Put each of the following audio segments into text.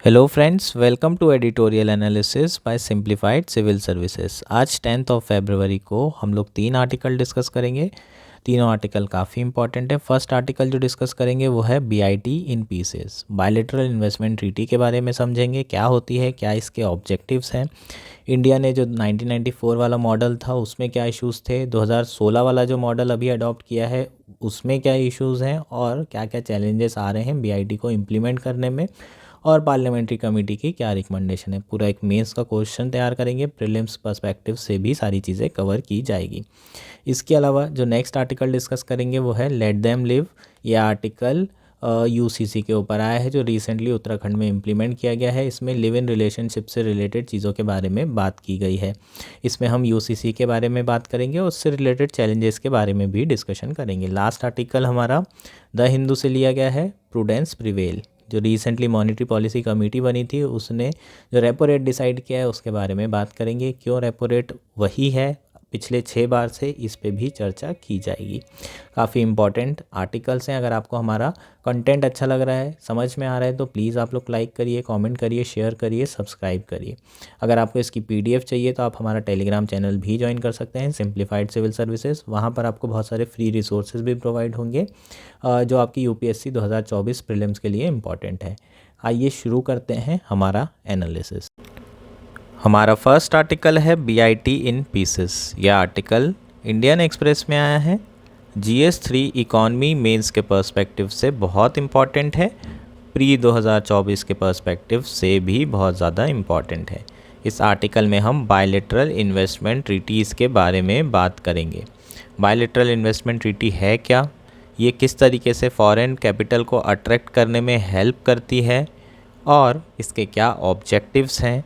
Hello friends, welcome to editorial analysis by simplified civil services. आज 10 फरवरी को हम लोग 3 आर्टिकल डिस्कस करेंगे। तीनों आर्टिकल काफ़ी इंपॉर्टेंट है। फर्स्ट आर्टिकल जो डिस्कस करेंगे वो है बीआईटी इन पीसेस, बायलैटरल इन्वेस्टमेंट ट्रीटी के बारे में समझेंगे, क्या होती है, क्या इसके ऑब्जेक्टिव्स हैं। इंडिया ने जो 1994 वाला मॉडल था उसमें क्या इश्यूज़ थे, 2016 वाला जो मॉडल अभी अडॉप्ट किया है उसमें क्या इश्यूज़ हैं और क्या क्या चैलेंजेस आ रहे हैं बीआईटी को इम्प्लीमेंट करने में, और पार्लियामेंट्री कमेटी की क्या रिकमेंडेशन है। पूरा एक मेंस का क्वेश्चन तैयार करेंगे, प्रीलिम्स पर्सपेक्टिव से भी सारी चीज़ें कवर की जाएगी। इसके अलावा जो नेक्स्ट आर्टिकल डिस्कस करेंगे वो है लेट देम लिव। ये आर्टिकल यूसीसी के ऊपर आया है जो रिसेंटली उत्तराखंड में इम्प्लीमेंट किया गया है। इसमें लिव इन रिलेशनशिप से रिलेटेड चीज़ों के बारे में बात की गई है। इसमें हम यूसीसी के बारे में बात करेंगे और उससे रिलेटेड चैलेंजेस के बारे में भी डिस्कशन करेंगे। लास्ट आर्टिकल हमारा द हिंदू से लिया गया है, प्रूडेंस प्रिवेल। जो रिसेंटली मॉनेटरी पॉलिसी कमेटी बनी थी उसने जो रेपो रेट डिसाइड किया है उसके बारे में बात करेंगे। क्यों रेपो रेट वही है पिछले 6 बार से, इस पे भी चर्चा की जाएगी। काफ़ी इंपॉर्टेंट आर्टिकल्स हैं। अगर आपको हमारा कंटेंट अच्छा लग रहा है, समझ में आ रहा है, तो प्लीज़ आप लोग लाइक करिए, कमेंट करिए, शेयर करिए, सब्सक्राइब करिए। अगर आपको इसकी पीडीएफ चाहिए तो आप हमारा टेलीग्राम चैनल भी ज्वाइन कर सकते हैं, सिंप्लीफाइड सिविल सर्विसेज। वहाँ पर आपको बहुत सारे फ्री रिसोर्सेज भी प्रोवाइड होंगे जो आपकी यूपीएससी 2024 प्रीलिम्स के लिए इम्पॉर्टेंट है। आइए शुरू करते हैं हमारा एनालिसिस। हमारा फर्स्ट आर्टिकल है बीआईटी इन पीसेस। यह आर्टिकल इंडियन एक्सप्रेस में आया है। जीएस3 इकॉनमी मेंस के पर्सपेक्टिव से बहुत इम्पॉर्टेंट है, प्री 2024 के पर्सपेक्टिव से भी बहुत ज़्यादा इम्पॉर्टेंट है। इस आर्टिकल में हम बायलैटरल इन्वेस्टमेंट ट्रीटीज़ के बारे में बात करेंगे। बायलैटरल इन्वेस्टमेंट ट्रीटी है क्या, ये किस तरीके से फॉरेन कैपिटल को अट्रैक्ट करने में हेल्प करती है और इसके क्या ऑब्जेक्टिव्स हैं।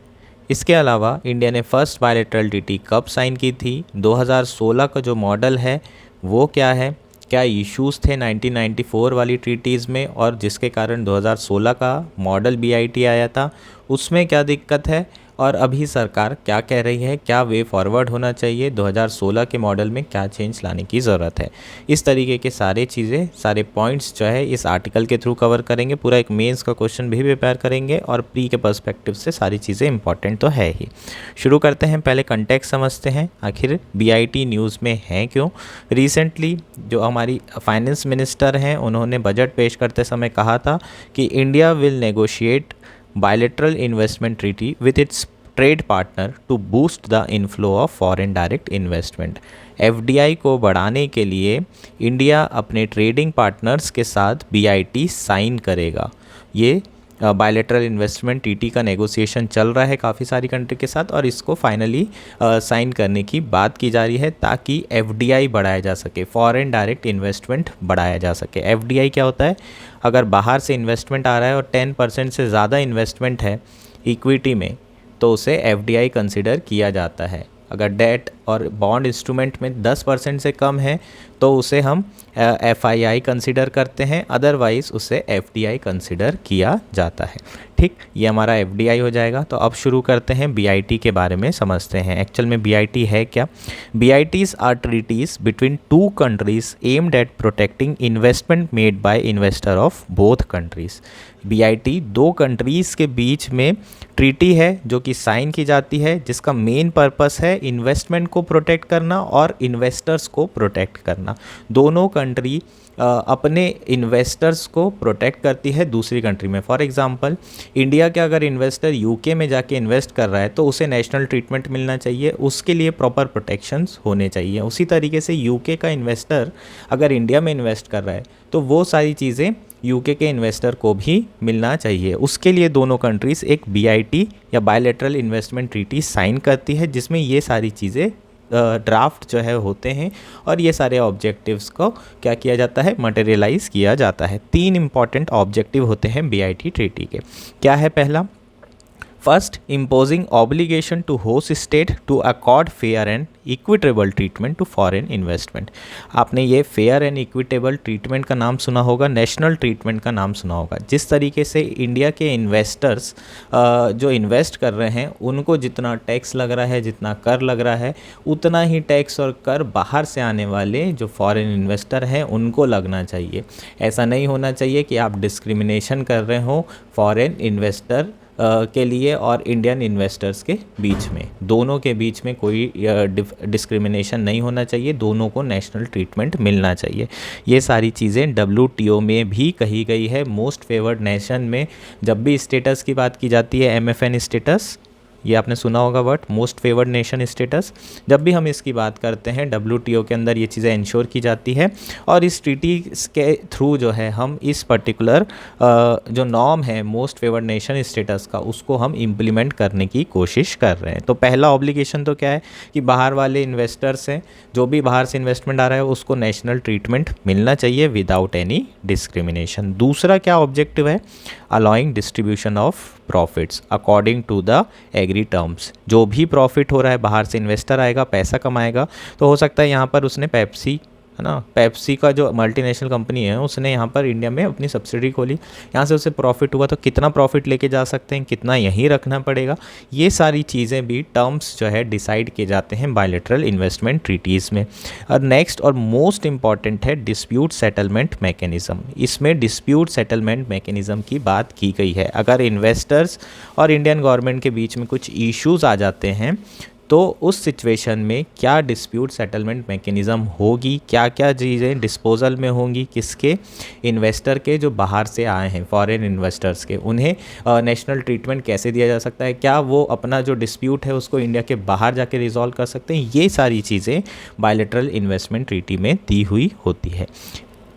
इसके अलावा इंडिया ने फर्स्ट बायलैटरल ट्रीटी कब साइन की थी, 2016 का जो मॉडल है वो क्या है, क्या इश्यूज़ थे 1994 वाली ट्रीटीज़ में और जिसके कारण 2016 का मॉडल बीआईटी आया था उसमें क्या दिक्कत है, और अभी सरकार क्या कह रही है, क्या वे फॉरवर्ड होना चाहिए, 2016 के मॉडल में क्या चेंज लाने की ज़रूरत है। इस तरीके के सारे चीज़ें, सारे पॉइंट्स जो है इस आर्टिकल के थ्रू कवर करेंगे। पूरा एक मेंस का क्वेश्चन भी प्रिपेयर करेंगे और प्री के पर्सपेक्टिव से सारी चीज़ें इंपॉर्टेंट तो है ही। शुरू करते हैं, पहले कंटेक्स्ट समझते हैं, आखिर बीआईटी न्यूज़ में है क्यों। रिसेंटली जो हमारी फाइनेंस मिनिस्टर हैं उन्होंने बजट पेश करते समय कहा था कि India will negotiate bilateral investment treaty with its trade partner to boost the inflow of foreign direct investment। FDI को बढ़ाने के लिए इंडिया अपने ट्रेडिंग पार्टनर्स के साथ बीआईटी साइन करेगा। ये बायलैटरल इन्वेस्टमेंट ट्रीटी का नेगोशिएशन चल रहा है काफ़ी सारी कंट्री के साथ और इसको फाइनली साइन करने की बात की जा रही है ताकि एफडीआई बढ़ाया जा सके, फॉरेन डायरेक्ट इन्वेस्टमेंट बढ़ाया जा सके। एफडीआई क्या होता है, अगर बाहर से इन्वेस्टमेंट आ रहा है और 10% से ज़्यादा इन्वेस्टमेंट है इक्विटी में तो उसे एफडीआई कंसिडर किया जाता है। अगर डेट और बॉन्ड इंस्ट्रूमेंट में 10% से कम है तो उसे हम एफआईआई कंसिडर करते हैं, अदरवाइज़ उसे एफडीआई कंसिडर किया जाता है। ठीक, ये हमारा एफडीआई हो जाएगा। तो अब शुरू करते हैं बीआईटी के बारे में समझते हैं। एक्चुअल में बीआईटी है क्या। BITs are treaties between two countries aimed at protecting investment made by investor of both countries. BIT दो कंट्रीज़ के बीच में ट्रीटी है जो कि साइन की जाती है, जिसका मेन पर्पस है इन्वेस्टमेंट को प्रोटेक्ट करना और इन्वेस्टर्स को प्रोटेक्ट करना। दोनों कंट्री अपने इन्वेस्टर्स को प्रोटेक्ट करती है दूसरी कंट्री में। फॉर एग्जांपल, इंडिया के अगर इन्वेस्टर यूके में जाके इन्वेस्ट कर रहा है तो उसे नेशनल ट्रीटमेंट मिलना चाहिए, उसके लिए प्रॉपर प्रोटेक्शंस होने चाहिए। उसी तरीके से यूके का इन्वेस्टर अगर इंडिया में इन्वेस्ट कर रहा है तो वो सारी चीज़ें यूके के इन्वेस्टर को भी मिलना चाहिए। उसके लिए दोनों कंट्रीज़ एक बीआईटी या बायलैटरल इन्वेस्टमेंट ट्रीटी साइन करती है जिसमें ये सारी चीज़ें ड्राफ्ट जो है होते हैं और ये सारे ऑब्जेक्टिव्स को क्या किया जाता है, मटेरियलाइज किया जाता है। 3 इंपॉर्टेंट ऑब्जेक्टिव होते हैं बीआईटी ट्रीटी के। क्या है पहला, first, imposing obligation to host state to accord fair and equitable treatment to foreign investment। आपने ये फेयर एंड इक्विटेबल ट्रीटमेंट का नाम सुना होगा, नेशनल ट्रीटमेंट का नाम सुना होगा। जिस तरीके से इंडिया के इन्वेस्टर्स जो इन्वेस्ट कर रहे हैं उनको जितना टैक्स लग रहा है, जितना कर लग रहा है, उतना ही टैक्स और कर बाहर से आने वाले जो फॉरेन इन्वेस्टर हैं उनको लगना चाहिए। ऐसा नहीं होना चाहिए कि आप डिस्क्रिमिनेशन कर रहे हो फॉरेन इन्वेस्टर के लिए और इंडियन इन्वेस्टर्स के बीच में, दोनों के बीच में कोई डिस्क्रिमिनेशन नहीं होना चाहिए, दोनों को नेशनल ट्रीटमेंट मिलना चाहिए। ये सारी चीज़ें WTO में भी कही गई है। मोस्ट फेवर्ड नेशन में जब भी स्टेटस की बात की जाती है, MFN स्टेटस, ये आपने सुना होगा word, most favoured nation status, जब भी हम इसकी बात करते हैं WTO के अंदर ये चीज़ें इंश्योर की जाती है और इस ट्रीटी के थ्रू जो है हम इस पर्टिकुलर जो नॉर्म है मोस्ट फेवर्ड नेशन स्टेटस का, उसको हम इम्प्लीमेंट करने की कोशिश कर रहे हैं। तो पहला ऑब्लिगेशन तो क्या है कि बाहर वाले इन्वेस्टर्स हैं, जो भी बाहर से इन्वेस्टमेंट आ रहा है उसको नेशनल ट्रीटमेंट मिलना चाहिए विदाउट एनी डिस्क्रिमिनेशन। दूसरा क्या ऑब्जेक्टिव है, allowing distribution of profits according to the agree terms. जो भी प्रॉफिट हो रहा है, बाहर से इन्वेस्टर आएगा, पैसा कमाएगा, तो हो सकता है यहाँ पर उसने पेप्सी, है ना, पेप्सी का जो मल्टीनेशनल कंपनी है उसने यहाँ पर इंडिया में अपनी सब्सिडी खोली, यहाँ से उसे प्रॉफिट हुआ, तो कितना प्रॉफिट लेके जा सकते हैं, कितना यहीं रखना पड़ेगा, ये सारी चीज़ें भी टर्म्स जो है डिसाइड किए जाते हैं बायलैटरल इन्वेस्टमेंट ट्रीटीज़ में। और नेक्स्ट और मोस्ट इंपॉर्टेंट है डिस्प्यूट सेटलमेंट मैकेनिज़्म। इसमें डिस्प्यूट सेटलमेंट मैकेनिज़्म की बात की गई है। अगर इन्वेस्टर्स और इंडियन गवर्नमेंट के बीच में कुछ इश्यूज़ आ जाते हैं तो उस सिचुएशन में क्या डिस्प्यूट सेटलमेंट मैकेनिज़्म होगी, क्या क्या चीज़ें डिस्पोजल में होंगी, किसके, इन्वेस्टर के जो बाहर से आए हैं, फॉरेन इन्वेस्टर्स के, उन्हें नेशनल ट्रीटमेंट कैसे दिया जा सकता है, क्या वो अपना जो डिस्प्यूट है उसको इंडिया के बाहर जाके रिजॉल्व कर सकते हैं, ये सारी चीज़ें बायलैटरल इन्वेस्टमेंट ट्रीटी में दी हुई होती है।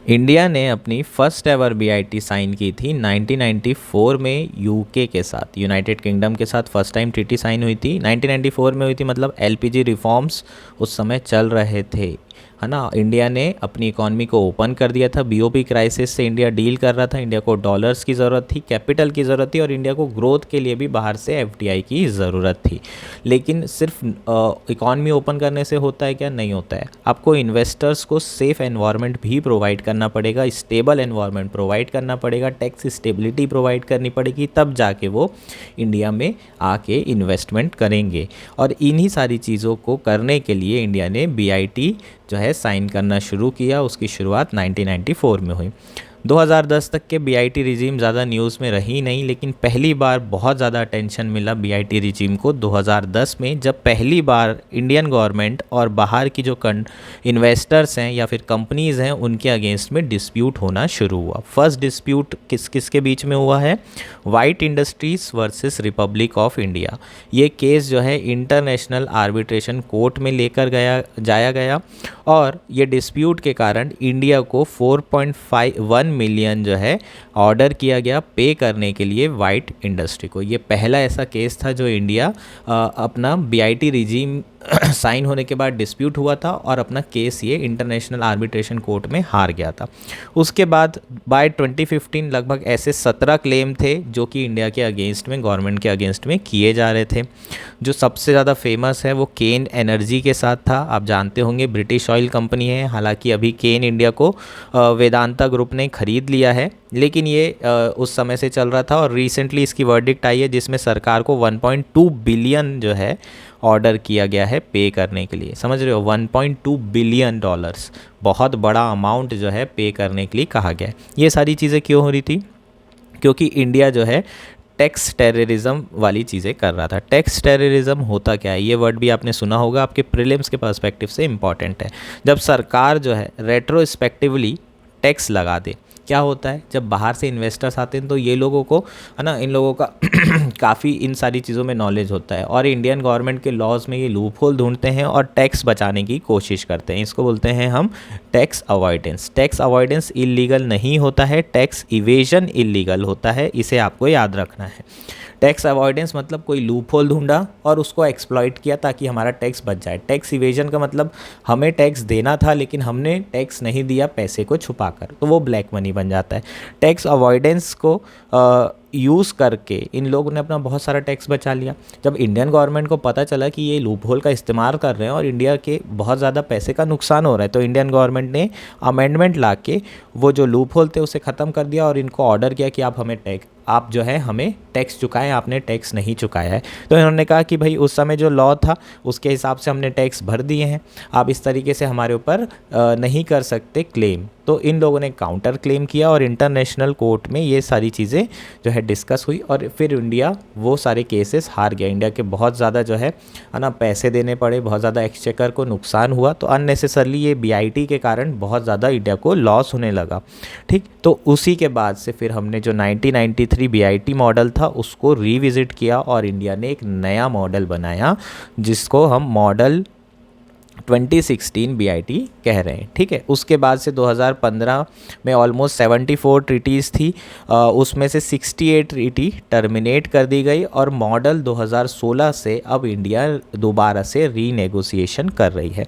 इंडिया ने अपनी फर्स्ट एवर BIT साइन की थी 1994 में UK के साथ, यूनाइटेड किंगडम के साथ फर्स्ट टाइम ट्रीटी साइन हुई थी। 1994 में हुई थी, मतलब LPG रिफॉर्म्स उस समय चल रहे थे, है ना। इंडिया ने अपनी इकॉनमी को ओपन कर दिया था, BOP क्राइसिस से इंडिया डील कर रहा था, इंडिया को डॉलर्स की ज़रूरत थी, कैपिटल की ज़रूरत थी और इंडिया को ग्रोथ के लिए भी बाहर से FDI की ज़रूरत थी। लेकिन सिर्फ इकॉनमी ओपन करने से होता है क्या? नहीं होता है। आपको इन्वेस्टर्स को सेफ़ एनवायरनमेंट भी प्रोवाइड करना पड़ेगा, स्टेबल एनवायरनमेंट प्रोवाइड करना पड़ेगा, टैक्स स्टेबिलिटी प्रोवाइड करनी पड़ेगी, तब जाके वो इंडिया में आके इन्वेस्टमेंट करेंगे। और इन्हीं सारी चीज़ों को करने के लिए इंडिया ने BIT जो है साइन करना शुरू किया। उसकी शुरुआत 1994 में हुई। 2010 तक के BIT रिजीम ज़्यादा न्यूज़ में रही नहीं, लेकिन पहली बार बहुत ज़्यादा अटेंशन मिला BIT रिजीम को 2010 में, जब पहली बार इंडियन गवर्नमेंट और बाहर की जो इन्वेस्टर्स हैं या फिर कंपनीज़ हैं उनके अगेंस्ट में डिस्प्यूट होना शुरू हुआ। फर्स्ट डिस्प्यूट किस के बीच में हुआ है? White industries versus Republic of India. ये केस जो है इंटरनेशनल आर्बिट्रेशन कोर्ट में लेकर जाया गया और ये डिस्प्यूट के कारण इंडिया को 4.51 मिलियन जो है ऑर्डर किया गया पे करने के लिए वाइट इंडस्ट्री को। ये पहला ऐसा केस था जो इंडिया अपना BIT रिजीम साइन होने के बाद डिस्प्यूट हुआ था और अपना केस ये इंटरनेशनल आर्बिट्रेशन कोर्ट में हार गया था। उसके बाद बाय 2015 लगभग ऐसे 17 क्लेम थे जो कि इंडिया के अगेंस्ट में, गवर्नमेंट के अगेंस्ट में किए जा रहे थे। जो सबसे ज़्यादा फेमस है वो केन एनर्जी के साथ था। आप जानते होंगे ब्रिटिश ऑयल कंपनी है, हालांकि अभी केन इंडिया को वेदांता ग्रुप ने खरीद लिया है, लेकिन ये उस समय से चल रहा था और रिसेंटली इसकी वर्डिक्ट आई है जिसमें सरकार को 1.2 बिलियन जो है ऑर्डर किया गया है पे करने के लिए। समझ रहे हो, 1.2 बिलियन डॉलर्स, बहुत बड़ा अमाउंट जो है पे करने के लिए कहा गया है। ये सारी चीज़ें क्यों हो रही थी? क्योंकि इंडिया जो है टैक्स टेररिज्म वाली चीज़ें कर रहा था। टैक्स टेररिज्म होता क्या है? ये वर्ड भी आपने सुना होगा, आपके प्रीलिम्स के पर्सपेक्टिव से इम्पॉर्टेंट है। जब सरकार जो है रेट्रोस्पेक्टिवली टैक्स लगा दे। क्या होता है, जब बाहर से इन्वेस्टर्स आते हैं तो ये लोगों को, है ना, इन लोगों का काफ़ी इन सारी चीज़ों में नॉलेज होता है और इंडियन गवर्नमेंट के लॉज में ये लूप होल ढूंढते हैं और टैक्स बचाने की कोशिश करते हैं। इसको बोलते हैं हम tax avoidance. Tax avoidance illegal नहीं होता है, टैक्स इवेजन इलीगल होता है, इसे आपको याद रखना है। टैक्स अवॉइडेंस मतलब कोई लूप होल ढूंढा और उसको एक्सप्लॉइट किया ताकि हमारा टैक्स बच जाए। टैक्स इवेजन का मतलब हमें टैक्स देना था लेकिन हमने टैक्स नहीं दिया पैसे को छुपाकर, तो वो ब्लैक मनी बन जाता है। टैक्स अवॉइडेंस को यूज़ करके इन लोगों ने अपना बहुत सारा टैक्स बचा लिया। जब इंडियन गवर्नमेंट को पता चला कि ये लूप होल का इस्तेमाल कर रहे हैं और इंडिया के बहुत ज़्यादा पैसे का नुकसान हो रहा है, तो इंडियन गवर्नमेंट ने अमेंडमेंट ला के वो जो लूप होल थे उसे ख़त्म कर दिया और इनको ऑर्डर किया कि आप जो है हमें टैक्स चुकाएं, आपने टैक्स नहीं चुकाया है। तो इन्होंने कहा कि भाई उस समय जो लॉ था उसके हिसाब से हमने टैक्स भर दिए हैं, आप इस तरीके से हमारे ऊपर नहीं कर सकते क्लेम। तो इन लोगों ने काउंटर क्लेम किया और इंटरनेशनल कोर्ट में ये सारी चीज़ें जो है डिस्कस हुई और फिर इंडिया वो सारे केसेस हार गया। इंडिया के बहुत ज़्यादा जो है ना पैसे देने पड़े, बहुत ज़्यादा एक्सचेकर को नुकसान हुआ, तो अननेसेसरली ये बीआईटी के कारण बहुत ज़्यादा इंडिया को लॉस होने लगा। ठीक, तो उसी के बाद से फिर हमने जो 1993 बीआईटी मॉडल था उसको रिविजिट किया और इंडिया ने एक नया मॉडल बनाया जिसको हम मॉडल 2016 बीआईटी कह रहे हैं। ठीक है, उसके बाद से 2015 में ऑलमोस्ट 74 ट्रीटीज़ थी, उसमें से 68 ट्रीटी टर्मिनेट कर दी गई और मॉडल 2016 से अब इंडिया दोबारा से रीनेगोशिएशन कर रही है।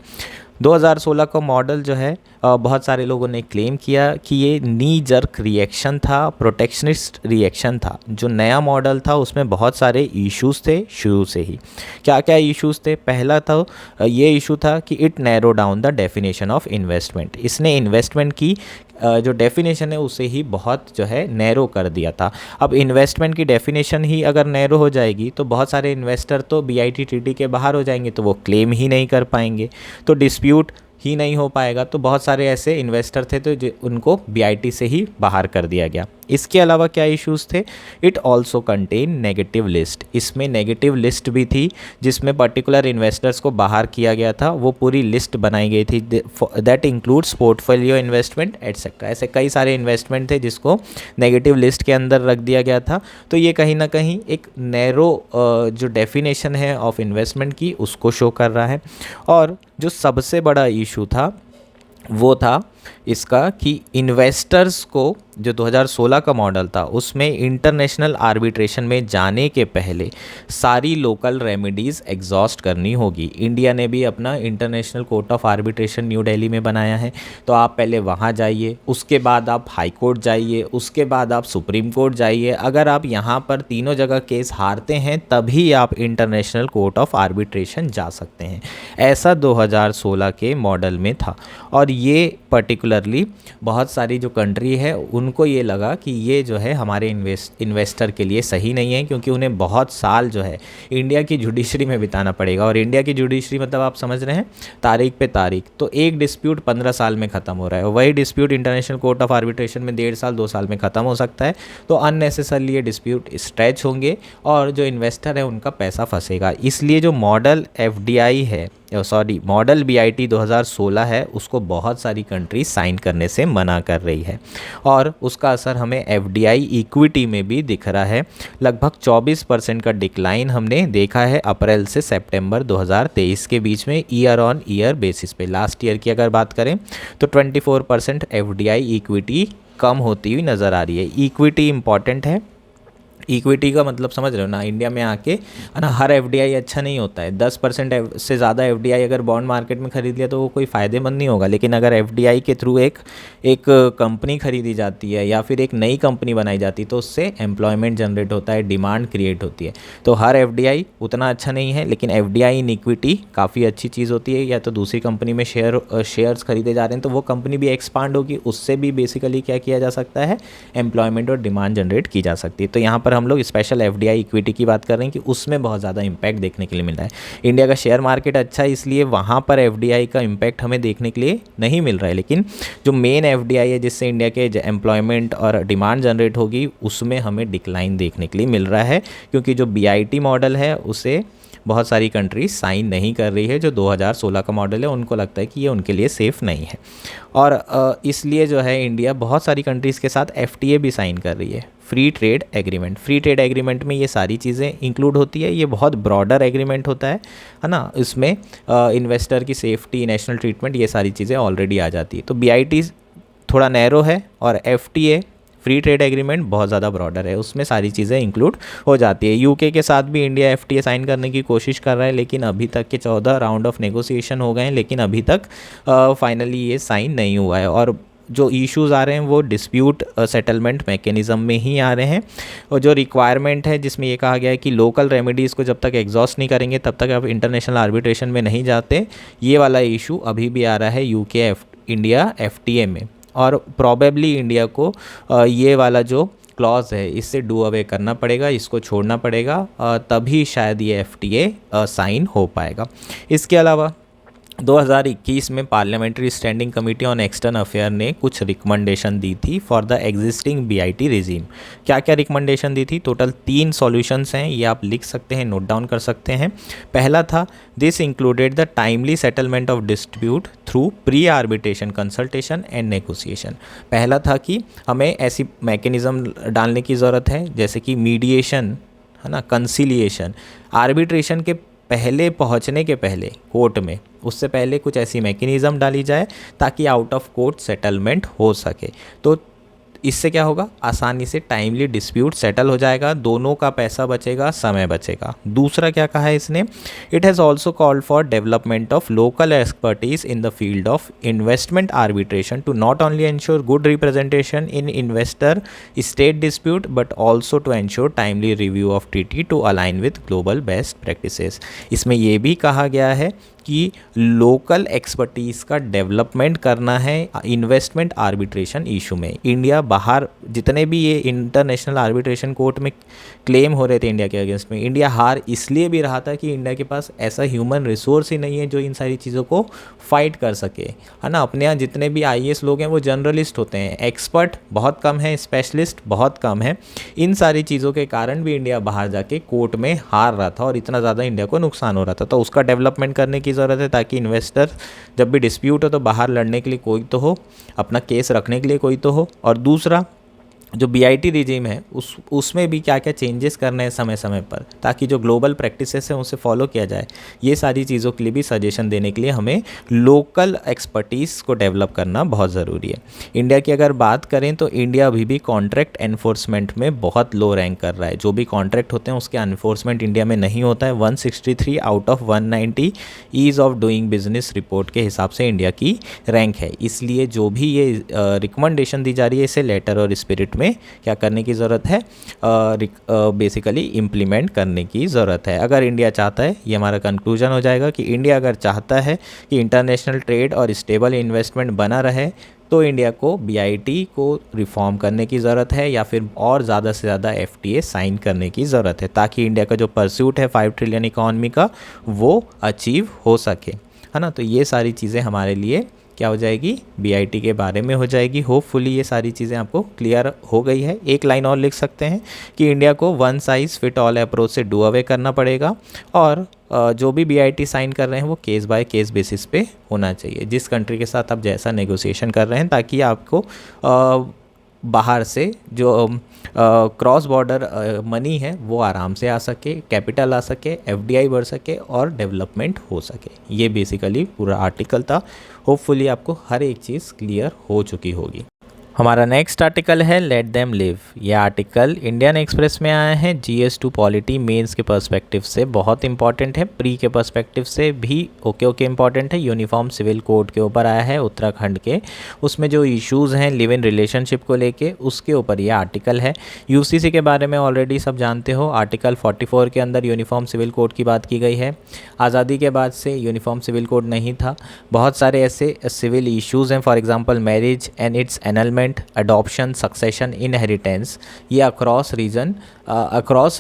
2016 का मॉडल जो है बहुत सारे लोगों ने क्लेम किया कि ये नी जर्क रिएक्शन था, प्रोटेक्शनिस्ट रिएक्शन था। जो नया मॉडल था उसमें बहुत सारे इश्यूज़ थे शुरू से ही। क्या क्या इश्यूज़ थे? पहला था ये इशू था कि it narrow down the definition of investment. इसने इन्वेस्टमेंट की जो डेफिनेशन है उसे ही बहुत जो है नैरो कर दिया था। अब इन्वेस्टमेंट की डेफिनेशन ही अगर नैरो हो जाएगी तो बहुत सारे इन्वेस्टर तो बीआईटी ट्रीटी के बाहर हो जाएंगे, तो वो क्लेम ही नहीं कर पाएंगे, तो डिस्प्यूट ही नहीं हो पाएगा। तो बहुत सारे ऐसे इन्वेस्टर थे तो उनको बीआईटी से ही बाहर कर दिया गया। इसके अलावा क्या इश्यूज़ थे? It also contain negative list. इसमें नेगेटिव लिस्ट भी थी जिसमें पर्टिकुलर इन्वेस्टर्स को बाहर किया गया था, वो पूरी लिस्ट बनाई गई थी। That includes portfolio investment etcetera. ऐसे कई सारे इन्वेस्टमेंट थे जिसको नेगेटिव लिस्ट के अंदर रख दिया गया था। तो ये कहीं ना कहीं एक नैरो जो डेफिनेशन है ऑफ इन्वेस्टमेंट की उसको शो कर रहा है। और जो सबसे बड़ा इशू था वो था इसका कि इन्वेस्टर्स को जो 2016 का मॉडल था उसमें इंटरनेशनल आर्बिट्रेशन में जाने के पहले सारी लोकल रेमेडीज़ एग्जॉस्ट करनी होगी। इंडिया ने भी अपना international court of arbitration new Delhi में बनाया है, तो आप पहले वहाँ जाइए, उसके बाद आप हाई कोर्ट जाइए, उसके बाद आप सुप्रीम कोर्ट जाइए। अगर आप यहाँ पर तीनों जगह केस हारते हैं तभी आप इंटरनेशनल कोर्ट ऑफ आर्बिट्रेशन जा सकते हैं। ऐसा 2016 के मॉडल में था और ये पर्टिकुलरली बहुत सारी जो कंट्री है उनको ये लगा कि ये जो है हमारे इन्वेस्टर के लिए सही नहीं है, क्योंकि उन्हें बहुत साल जो है इंडिया की जुडिशरी में बिताना पड़ेगा। और इंडिया की जुडिशरी मतलब आप समझ रहे हैं तारीख पे तारीख, तो एक डिस्प्यूट 15 साल में ख़त्म हो रहा है, वही dispute international court of arbitration में 1.5 साल 2 साल में ख़त्म हो सकता है। तो अननेसेसरली ये डिस्प्यूट स्ट्रेच होंगे और जो इन्वेस्टर है उनका पैसा फंसेगा। इसलिए जो मॉडल एफडीआई है, मॉडल बीआईटी 2016 है, उसको बहुत सारी कंट्री साइन करने से मना कर रही है और उसका असर हमें एफडीआई इक्विटी में भी दिख रहा है। लगभग 24% का डिक्लाइन हमने देखा है अप्रैल से सितंबर 2023 के बीच में ईयर ऑन ईयर बेसिस पे। लास्ट ईयर की अगर बात करें तो 24% एफडीआई इक्विटी कम होती हुई नज़र आ रही है। इक्विटी इंपॉर्टेंट है। इक्विटी का मतलब समझ रहे हो ना, इंडिया में आके है ना हर एफडीआई अच्छा नहीं होता है। 10% से ज़्यादा एफडीआई अगर बॉन्ड मार्केट में ख़रीद लिया तो वो कोई फ़ायदेमंद नहीं होगा, लेकिन अगर एफडीआई के थ्रू एक कंपनी खरीदी जाती है या फिर एक नई कंपनी बनाई जाती है तो उससे एम्प्लॉयमेंट जनरेट होता है, डिमांड क्रिएट होती है। तो हर एफडीआई उतना अच्छा नहीं है, लेकिन एफडीआई इन इक्विटी काफ़ी अच्छी चीज़ होती है। या तो दूसरी कंपनी में शेयर्स खरीदे जा रहे हैं तो वो कंपनी भी एक्सपांड होगी, उससे भी बेसिकली क्या किया जा सकता है, एम्प्लॉयमेंट और डिमांड जनरेट की जा सकती है। तो यहाँ पर हम लोग स्पेशल एफडीआई इक्विटी की बात कर रहे हैं कि उसमें बहुत ज़्यादा इम्पैक्ट देखने के लिए मिल रहा है। इंडिया का शेयर मार्केट अच्छा है इसलिए वहाँ पर एफडीआई का इम्पैक्ट हमें देखने के लिए नहीं मिल रहा है, लेकिन जो मेन एफडीआई है जिससे इंडिया के एम्प्लॉयमेंट और डिमांड जनरेट होगी उसमें हमें डिक्लाइन देखने के लिए मिल रहा है, क्योंकि जो बीआईटी मॉडल है उसे बहुत सारी कंट्री साइन नहीं कर रही है। जो 2016 का मॉडल है उनको लगता है कि ये उनके लिए सेफ़ नहीं है और इसलिए जो है इंडिया बहुत सारी कंट्रीज़ के साथ एफटीए भी साइन कर रही है, free trade agreement. Free trade agreement में ये सारी चीज़ें इंक्लूड होती है। ये बहुत ब्रॉडर एग्रीमेंट होता है ना। इसमें इन्वेस्टर की सेफ्टी, नेशनल ट्रीटमेंट, ये सारी चीज़ें ऑलरेडी आ जाती है। तो बीआईटी थोड़ा नैरो है और एफटीए फ्री ट्रेड एग्रीमेंट बहुत ज़्यादा ब्रॉडर है, उसमें सारी चीज़ें इंक्लूड हो जाती है। यूके के साथ भी इंडिया एफटीए साइन करने की कोशिश कर रहा है, लेकिन अभी तक के 14 राउंड ऑफ नेगोशिएशन हो गए हैं, लेकिन अभी तक फाइनली ये साइन नहीं हुआ है। और जो इश्यूज़ आ रहे हैं वो डिस्प्यूट सेटलमेंट मैकेनिज़्म में ही आ रहे हैं। और जो रिक्वायरमेंट है जिसमें ये कहा गया है कि लोकल रेमेडीज़ को जब तक एग्जॉस्ट नहीं करेंगे तब तक आप इंटरनेशनल आर्बिट्रेशन में नहीं जाते, ये वाला इशू अभी भी आ रहा है यूके इंडिया एफटीए में। और प्रॉबेबली इंडिया को ये वाला जो क्लॉज है इससे डू अवे करना पड़ेगा, इसको छोड़ना पड़ेगा, तभी शायद ये एफटीए साइन हो पाएगा। इसके अलावा 2021 में parliamentary standing committee on external affair ने कुछ रिकमेंडेशन दी थी for the existing BIT regime. क्या क्या रिकमेंडेशन दी थी? टोटल 3 सॉल्यूशंस हैं, ये आप लिख सकते हैं, नोट डाउन कर सकते हैं। पहला था, this included the timely settlement of dispute through pre arbitration consultation and negotiation. पहला था कि हमें ऐसी मैकेनिज्म डालने की ज़रूरत है जैसे कि मीडिएशन, है ना, कंसिलिएशन, आर्बिट्रेशन के पहले पहुंचने के पहले कोर्ट में, उससे पहले कुछ ऐसी मैकेनिज़्म डाली जाए ताकि आउट ऑफ कोर्ट सेटलमेंट हो सके। तो इससे क्या होगा, आसानी से टाइमली डिस्प्यूट सेटल हो जाएगा, दोनों का पैसा बचेगा, समय बचेगा। दूसरा क्या कहा है इसने, it has also called for development of local expertise in the field of investment arbitration to not only ensure good representation in investor state dispute but also to ensure timely review of treaty to align with global best practices. इसमें यह भी कहा गया है कि local expertise का development करना है इन्वेस्टमेंट आर्बिट्रेशन इशू में। इंडिया बाहर जितने भी ये इंटरनेशनल आर्बिट्रेशन कोर्ट में क्लेम हो रहे थे इंडिया के अगेंस्ट में, इंडिया हार इसलिए भी रहा था कि इंडिया के पास ऐसा ह्यूमन रिसोर्स ही नहीं है जो इन सारी चीज़ों को फाइट कर सके, है ना। अपने यहाँ जितने भी आईएएस लोग हैं वो जर्नलिस्ट होते हैं, एक्सपर्ट बहुत कम है, स्पेशलिस्ट बहुत कम है। इन सारी चीज़ों के कारण भी इंडिया बाहर जाके कोर्ट में हार रहा था और इतना ज़्यादा इंडिया को नुकसान हो रहा था। तो उसका डेवलपमेंट करने की ज़रूरत है ताकि इन्वेस्टर जब भी डिस्प्यूट हो तो बाहर लड़ने के लिए कोई तो हो, अपना केस रखने के लिए कोई तो हो। और दूसरा, जो बीआईटी रिजीम है उसमें भी क्या क्या चेंजेस करने हैं समय समय पर, ताकि जो ग्लोबल प्रैक्टिसेस हैं उसे फॉलो किया जाए। ये सारी चीज़ों के लिए भी सजेशन देने के लिए हमें लोकल एक्सपर्टीज़ को डेवलप करना बहुत ज़रूरी है। इंडिया की अगर बात करें तो इंडिया अभी भी कॉन्ट्रैक्ट एनफोर्समेंट में बहुत लो रैंक कर रहा है। जो भी कॉन्ट्रैक्ट होते हैं उसके एनफोर्समेंट इंडिया में नहीं होता है। 163 out of 190 ease of doing business report के हिसाब से इंडिया की रैंक है। इसलिए जो भी ये रिकमेंडेशन दी जा रही है इसे लेटर और स्पिरिट में क्या करने की ज़रूरत है, बेसिकली इम्प्लीमेंट करने की ज़रूरत है। अगर इंडिया चाहता है, ये हमारा कंक्लूजन हो जाएगा कि इंडिया अगर चाहता है कि इंटरनेशनल ट्रेड और स्टेबल इन्वेस्टमेंट बना रहे तो इंडिया को बीआईटी को रिफॉर्म करने की ज़रूरत है या फिर और ज़्यादा से ज़्यादा एफटीए साइन करने की ज़रूरत है ताकि इंडिया का जो परस्यूट है 5 ट्रिलियन इकॉनमी का वो अचीव हो सके, है ना। तो ये सारी चीज़ें हमारे लिए क्या हो जाएगी, बीआईटी के बारे में हो जाएगी। होपफुली ये सारी चीज़ें आपको क्लियर हो गई है। एक लाइन और लिख सकते हैं कि इंडिया को one size fit all approach से डू अवे करना पड़ेगा और जो भी बीआईटी साइन कर रहे हैं वो केस बाय केस बेसिस पे होना चाहिए। जिस कंट्री के साथ आप जैसा नेगोशिएशन कर रहे हैं ताकि आपको बाहर से जो क्रॉस बॉर्डर मनी है वो आराम से आ सके, कैपिटल आ सके, एफडीआई बढ़ सके और डेवलपमेंट हो सके। ये बेसिकली पूरा आर्टिकल था। होपफुली आपको हर एक चीज़ क्लियर हो चुकी होगी। हमारा नेक्स्ट आर्टिकल है लेट देम लिव। यह आर्टिकल इंडियन एक्सप्रेस में आया है। GS2 पॉलिटी मेंस के पर्सपेक्टिव से बहुत इंपॉर्टेंट है, प्री के पर्सपेक्टिव से भी ओके इंपॉर्टेंट है। यूनिफॉर्म सिविल कोड के ऊपर आया है उत्तराखंड के, उसमें जो इश्यूज़ हैं लिव इन रिलेशनशिप को लेके उसके ऊपर यह आर्टिकल है। यूसीसी के बारे में ऑलरेडी सब जानते हो। आर्टिकल 44 के अंदर यूनिफॉर्म सिविल कोड की बात की गई है। आज़ादी के बाद से यूनिफॉर्म सिविल कोड नहीं था। बहुत सारे ऐसे सिविल इश्यूज़ हैं, for example marriage and it's annulment, adoption, succession, inheritance, ये अक्रॉस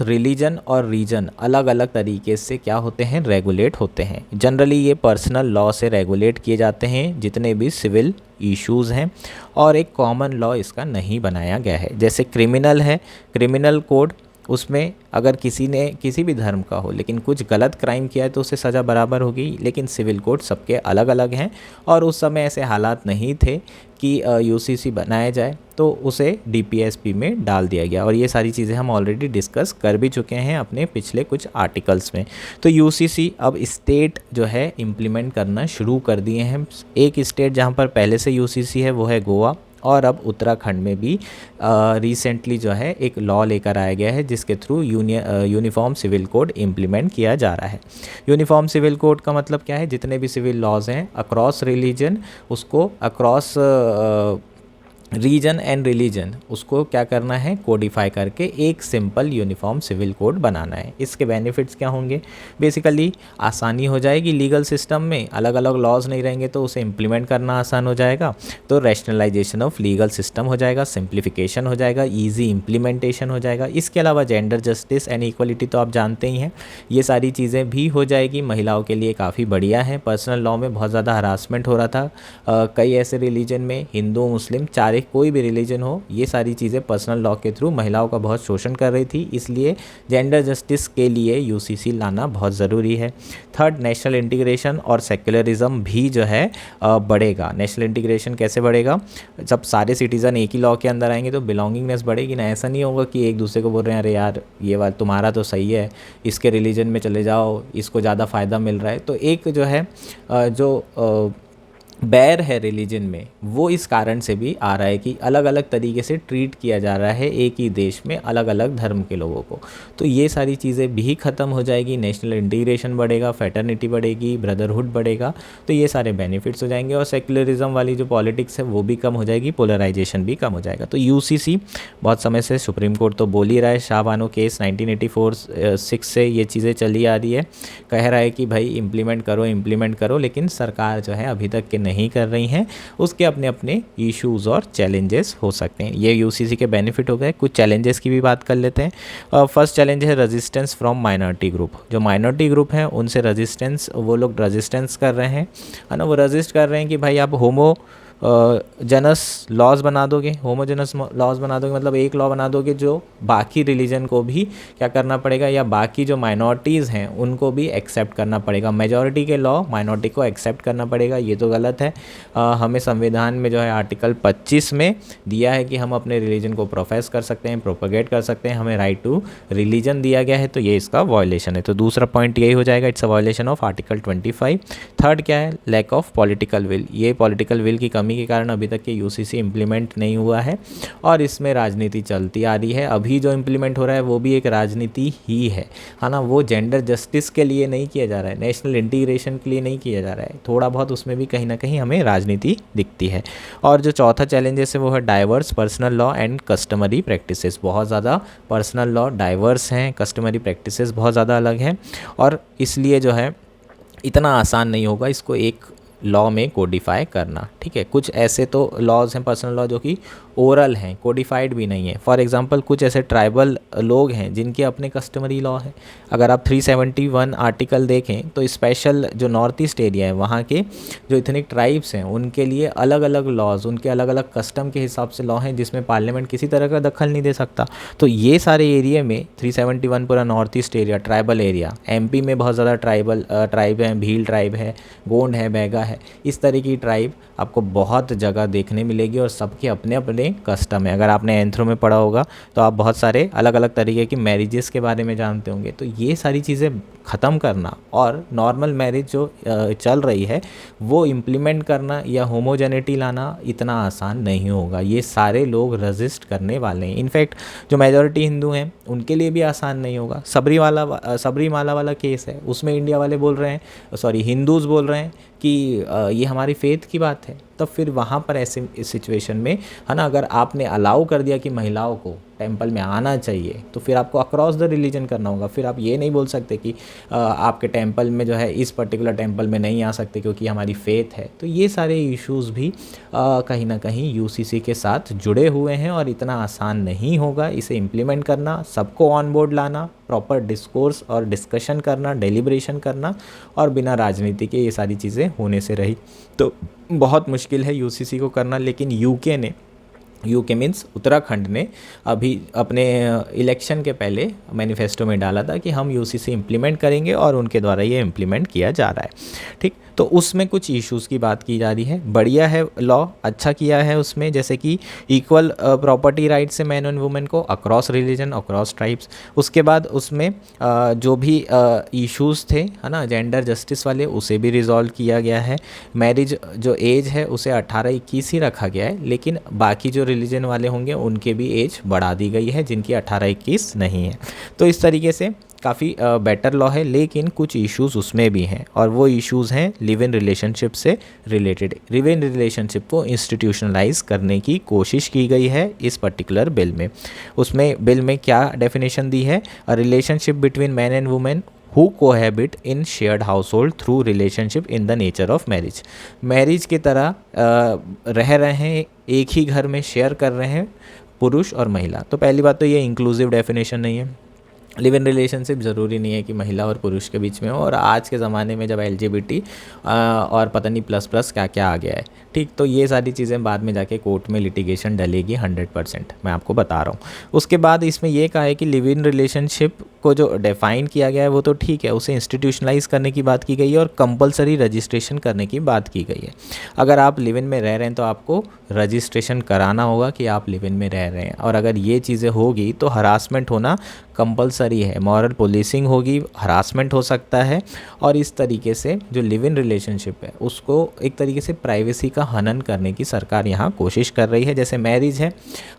रिलीजन और रीजन अलग अलग तरीके से क्या होते हैं, रेगुलेट होते हैं। जनरली ये पर्सनल लॉ से रेगुलेट किए जाते हैं जितने भी सिविल इश्यूज़ हैं और एक कॉमन लॉ इसका नहीं बनाया गया है। जैसे क्रिमिनल है, क्रिमिनल कोड, उसमें अगर किसी ने किसी भी धर्म का हो लेकिन कुछ गलत क्राइम किया है तो उससे सज़ा बराबर होगी। लेकिन सिविल कोड सबके अलग अलग हैं और उस समय ऐसे हालात नहीं थे कि यूसीसी बनाया जाए, तो उसे डीपीएसपी में डाल दिया गया। और ये सारी चीज़ें हम ऑलरेडी डिस्कस कर भी चुके हैं अपने पिछले कुछ आर्टिकल्स में। तो यूसीसी अब स्टेट जो है इम्प्लीमेंट करना शुरू कर दिए हैं। एक स्टेट जहाँ पर पहले से यूसीसी है वो है गोवा, और अब उत्तराखंड में भी रिसेंटली जो है एक लॉ लेकर आया गया है जिसके through uniform civil code implement किया जा रहा है। यूनिफॉर्म सिविल कोड का मतलब क्या है, जितने भी सिविल लॉज हैं अक्रॉस रिलीजन उसको अक्रॉस रीजन एंड रिलीजन उसको क्या करना है, कोडिफाई करके एक सिंपल यूनिफॉर्म सिविल कोड बनाना है। इसके बेनिफिट्स क्या होंगे, बेसिकली आसानी हो जाएगी लीगल सिस्टम में, अलग अलग लॉज नहीं रहेंगे तो उसे इम्प्लीमेंट करना आसान हो जाएगा। तो रैशनलाइजेशन ऑफ लीगल सिस्टम हो जाएगा, सिंप्लीफिकेशन हो जाएगा, ईजी इम्प्लीमेंटेशन हो जाएगा। इसके अलावा जेंडर जस्टिस एंड इक्वलिटी तो आप जानते ही हैं, ये सारी चीज़ें भी हो जाएगी, महिलाओं के लिए काफ़ी बढ़िया है। पर्सनल लॉ में बहुत ज़्यादा हरासमेंट हो रहा था, कई ऐसे रिलीजन में, हिंदू मुस्लिम चाहे कोई भी रिलीजन हो, ये सारी चीज़ें पर्सनल लॉ के थ्रू महिलाओं का बहुत शोषण कर रही थी, इसलिए जेंडर जस्टिस के लिए यूसीसी लाना बहुत ज़रूरी है। थर्ड, नेशनल इंटीग्रेशन और सेक्युलरिज्म भी जो है बढ़ेगा। नेशनल इंटीग्रेशन कैसे बढ़ेगा, जब सारे सिटीज़न एक ही लॉ के अंदर आएंगे तो बिलोंगिंगनेस बढ़ेगी ना। ऐसा नहीं होगा कि एक दूसरे को बोल रहे हैं अरे यार ये बात तुम्हारा तो सही है, इसके रिलीजन में चले जाओ, इसको ज़्यादा फ़ायदा मिल रहा है। तो एक जो है जो बैर है रिलीजन में, वो इस कारण से भी आ रहा है कि अलग अलग तरीके से ट्रीट किया जा रहा है एक ही देश में अलग अलग धर्म के लोगों को। तो ये सारी चीज़ें भी ख़त्म हो जाएगी, नेशनल इंटीग्रेशन बढ़ेगा, फैटर्निटी बढ़ेगी, ब्रदरहुड बढ़ेगा, तो ये सारे बेनिफिट्स हो जाएंगे। और सेक्युलरिज्म वाली जो पॉलिटिक्स है वो भी कम हो जाएगी, पोलराइजेशन भी कम हो जाएगा। तो यूसीसी बहुत समय से, सुप्रीम कोर्ट तो बोल ही रहा है, शाह बानो केस 1984-6 से ये चीज़ें चली आ रही है, कह रहा है कि भाई इम्प्लीमेंट करो, लेकिन सरकार जो है अभी तक के नहीं कर रही हैं, उसके अपने अपने इश्यूज़ और चैलेंजेस हो सकते हैं। ये यूसीसी के बेनिफिट हो गए। कुछ चैलेंजेस की भी बात कर लेते हैं। फर्स्ट चैलेंज है रेजिस्टेंस फ्रॉम माइनॉरिटी ग्रुप। जो माइनॉरिटी ग्रुप हैं उनसे रेजिस्टेंस, वो लोग रेजिस्टेंस कर रहे हैं, है ना, वो रजिस्ट कर रहे हैं कि भाई आप जनस लॉज बना दोगे, होमोजेनस लॉज बना दोगे, मतलब एक लॉ बना दोगे जो बाकी रिलीजन को भी क्या करना पड़ेगा, या बाकी जो माइनॉरिटीज़ हैं उनको भी एक्सेप्ट करना पड़ेगा। मेजॉरिटी के लॉ माइनॉरिटी को एक्सेप्ट करना पड़ेगा, ये तो गलत है। हमें संविधान में जो है आर्टिकल 25 में दिया है कि हम अपने रिलीजन को प्रोफेस कर सकते हैं, प्रोपगेट कर सकते हैं, हमें राइट टू रिलीजन दिया गया है, तो ये इसका वायलेशन है। तो दूसरा पॉइंट यही हो जाएगा, it's a violation of article 25। Third क्या है, लैक ऑफ पॉलिटिकल विल। ये पॉलिटिकल विल की कमी के कारण अभी तक के यूसीसी इम्प्लीमेंट नहीं हुआ है और इसमें राजनीति चलती आ रही है। अभी जो इम्प्लीमेंट हो रहा है वो भी एक राजनीति ही है ना, वो जेंडर जस्टिस के लिए नहीं किया जा रहा है, नेशनल इंटीग्रेशन के लिए नहीं किया जा रहा है, थोड़ा बहुत उसमें भी कहीं ना कहीं हमें राजनीति दिखती है। और जो चौथा चैलेंजेस है वो है diverse personal law and customary practices. बहुत ज़्यादा पर्सनल लॉ डाइवर्स हैं, कस्टमरी प्रैक्टिसेस बहुत ज़्यादा अलग हैं, और इसलिए जो है इतना आसान नहीं होगा इसको एक लॉ में कोडिफाई करना। ठीक है, कुछ ऐसे तो लॉज हैं पर्सनल लॉ जो कि ओरल हैं, कोडिफाइड भी नहीं है। फॉर एग्जांपल कुछ ऐसे ट्राइबल लोग हैं जिनके अपने कस्टमरी लॉ है। अगर आप 371 आर्टिकल देखें तो स्पेशल जो नॉर्थ ईस्ट एरिया है वहाँ के जो इथनिक ट्राइब्स हैं उनके लिए अलग अलग लॉज, उनके अलग अलग कस्टम के हिसाब से लॉ हैं जिसमें पार्लियामेंट किसी तरह का दखल नहीं दे सकता। तो ये सारे एरिया में 371 पूरा north east area, tribal area, MP में बहुत ज़्यादा ट्राइब हैं, भील ट्राइब है, गोंड है, बैगा है, इस तरह की ट्राइब आपको बहुत जगह देखने मिलेगी और सबके अपने अपने कस्टम है। अगर आपने एंथ्रो में पढ़ा होगा तो आप बहुत सारे अलग अलग तरीके की मैरिजेस के बारे में जानते होंगे। तो ये सारी चीज़ें ख़त्म करना और नॉर्मल मैरिज जो चल रही है वो इम्प्लीमेंट करना या होमोजेनिटी लाना इतना आसान नहीं होगा। ये सारे लोग रजिस्ट करने वाले हैं। इनफैक्ट जो मेजॉरिटी हिंदू हैं उनके लिए भी आसान नहीं होगा। सबरीमाला वाला केस है, उसमें इंडिया वाले बोल रहे हैं, सॉरी हिंदूज़ बोल रहे हैं कि ये हमारी फेथ की बात है। तब फिर वहाँ पर ऐसे इस सिचुएशन में, है ना, अगर आपने अलाउ कर दिया कि महिलाओं को टेंपल में आना चाहिए तो फिर आपको अक्रॉस द रिलीजन करना होगा। फिर आप ये नहीं बोल सकते कि आपके टेंपल में जो है इस पर्टिकुलर टेंपल में नहीं आ सकते क्योंकि हमारी फेथ है। तो ये सारे इश्यूज़ भी कहीं ना कहीं यूसीसी के साथ जुड़े हुए हैं और इतना आसान नहीं होगा इसे इम्प्लीमेंट करना, सबको ऑन बोर्ड लाना, प्रॉपर डिस्कोर्स और डिस्कशन करना, डेलिब्रेशन करना, और बिना राजनीति के ये सारी चीज़ें होने से रही तो बहुत मुश्किल है यूसीसी को करना। लेकिन यूके मीन्स उत्तराखंड ने अभी अपने इलेक्शन के पहले मैनिफेस्टो में डाला था कि हम यूसीसी इम्प्लीमेंट करेंगे और उनके द्वारा ये इम्प्लीमेंट किया जा रहा है। ठीक, तो उसमें कुछ इश्यूज़ की बात की जा रही है। बढ़िया है लॉ, अच्छा किया है उसमें, जैसे कि इक्वल प्रॉपर्टी राइट्स है मैन एंड वुमेन को अक्रॉस रिलीजन, अक्रॉस ट्राइब्स। उसके बाद उसमें जो भी इश्यूज़ थे, है ना, जेंडर जस्टिस वाले, उसे भी रिजॉल्व किया गया है। मैरिज जो एज है उसे 18-21 ही रखा गया है, लेकिन बाकी जो रिलीजन वाले होंगे उनके भी एज बढ़ा दी गई है जिनकी 18-21 नहीं है। तो इस तरीके से काफ़ी बेटर लॉ है, लेकिन कुछ इश्यूज़ उसमें भी हैं और वो इश्यूज़ हैं लिव इन रिलेशनशिप से रिलेटेड। लिव इन रिलेशनशिप को इंस्टीट्यूशनलाइज करने की कोशिश की गई है इस पर्टिकुलर बिल में। उसमें बिल में क्या डेफिनेशन दी है, a relationship between man and women who cohabit in shared house hold through relationship in the nature of marriage. Marriage की तरह रह रहे हैं, एक ही घर में शेयर कर रहे हैं पुरुष और महिला। तो पहली बात तो ये इंक्लूसिव डेफिनेशन नहीं है। लिव इन रिलेशनशिप ज़रूरी नहीं है कि महिला और पुरुष के बीच में हो, और आज के ज़माने में जब LGBT और पता नहीं प्लस प्लस क्या क्या आ गया है, ठीक, तो ये सारी चीज़ें बाद में जाके कोर्ट में लिटिगेशन डलेगी 100%, मैं आपको बता रहा हूँ। उसके बाद इसमें ये कहा है कि लिव इन रिलेशनशिप को जो डिफ़ाइन किया गया है वो तो ठीक है, उसे इंस्टीट्यूशनलाइज करने की बात की गई है और कंपलसरी रजिस्ट्रेशन करने की बात की गई है। अगर आप लिव इन में रह रहे हैं तो आपको रजिस्ट्रेशन कराना होगा कि आप लिव इन में रह रहे हैं, और अगर ये चीज़ें होगी तो हरासमेंट होना कंपलसरी है, मॉरल पुलिसिंग होगी, हरासमेंट हो सकता है, और इस तरीके से जो लिव इन रिलेशनशिप है उसको एक तरीके से प्राइवेसी का हनन करने की सरकार यहाँ कोशिश कर रही है। जैसे मैरिज है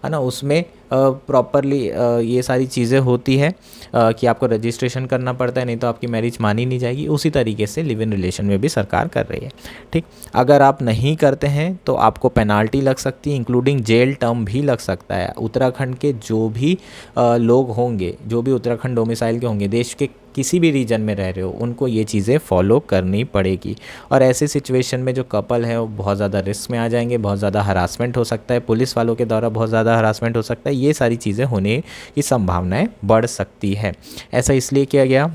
ना, उसमें प्रॉपरली ये सारी चीज़ें होती है कि आपको रजिस्ट्रेशन करना पड़ता है, नहीं तो आपकी मैरिज मानी नहीं जाएगी। उसी तरीके से लिव इन रिलेशन में भी सरकार कर रही है, ठीक। अगर आप नहीं करते हैं तो आपको पेनाल्टी लग सकती है, इंक्लूडिंग जेल टर्म भी लग सकता है। उत्तराखंड के जो भी लोग होंगे, जो भी उत्तराखंड डोमिसाइल के होंगे, देश के किसी भी रीजन में रह रहे हो, उनको ये चीज़ें फॉलो करनी पड़ेगी। और ऐसे सिचुएशन में जो कपल है वो बहुत ज़्यादा रिस्क में आ जाएंगे, बहुत ज़्यादा हरासमेंट हो सकता है, पुलिस वालों के द्वारा बहुत ज़्यादा हरासमेंट हो सकता है, ये सारी चीज़ें होने की संभावनाएं बढ़ सकती है। ऐसा इसलिए किया गया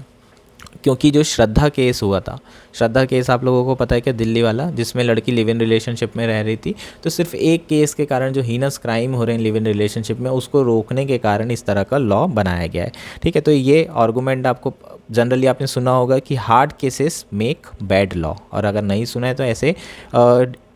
क्योंकि जो श्रद्धा केस हुआ था, श्रद्धा केस आप लोगों को पता है कि दिल्ली वाला, जिसमें लड़की लिव इन रिलेशनशिप में रह रही थी, तो सिर्फ एक केस के कारण जो हीनस क्राइम हो रहे हैं लिव इन रिलेशनशिप में, उसको रोकने के कारण इस तरह का लॉ बनाया गया है, ठीक है। तो ये आर्गूमेंट आपको जनरली आपने सुना होगा कि hard cases make bad law, और अगर नहीं सुना है तो ऐसे